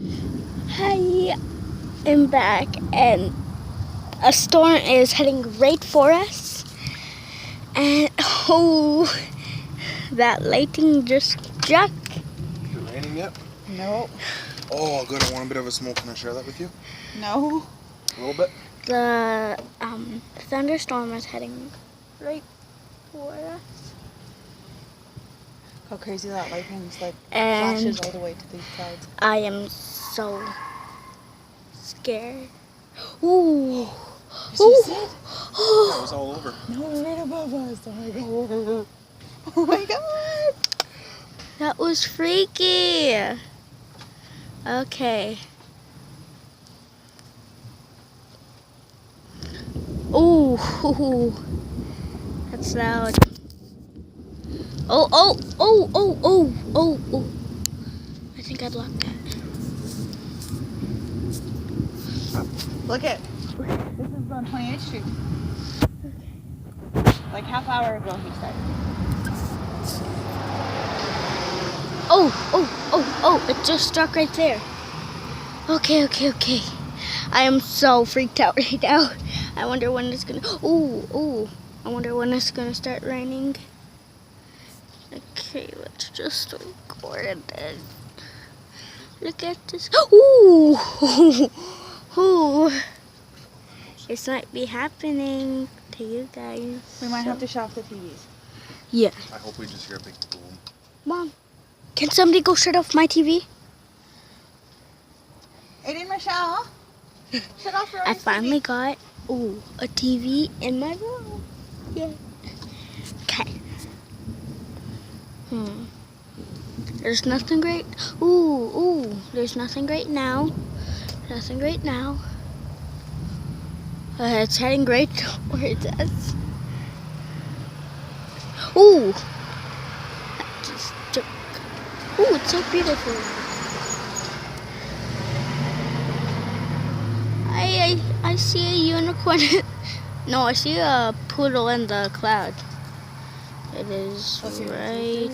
Hi, I'm back, and a storm is heading right for us. And oh, that lightning just struck. Is it raining yet? No. Oh, good. I want a bit of a smoke. Can I share that with you? No. A little bit? The thunderstorm is heading right for us. How crazy that lightning's like And flashes all the way to these clouds. I am so scared. Ooh. Did you see it? That was all over. No, right above us. Oh my god. Oh my god. That was freaky. Okay. Ooh, that's loud. Oh. I think I blocked that. Look it. This is on 28th Street. Like half hour ago he started. Oh, it just struck right there. Okay. I am so freaked out right now. I wonder when it's gonna, I wonder when it's gonna start raining. Okay, let's just record it. Look at this. Ooh. This might be happening to you guys. We might have to shut off the TVs. Yeah. I hope we just hear a big boom. Mom, can somebody go shut off my TV? Aiden, Michelle, shut off your I own finally TV. got a TV in my room. Yeah. Okay. There's nothing great. There's nothing great now. It's heading right towards us. Ooh. That just took. Ooh, it's so beautiful. I see a unicorn. No, I see a poodle in the cloud. It is right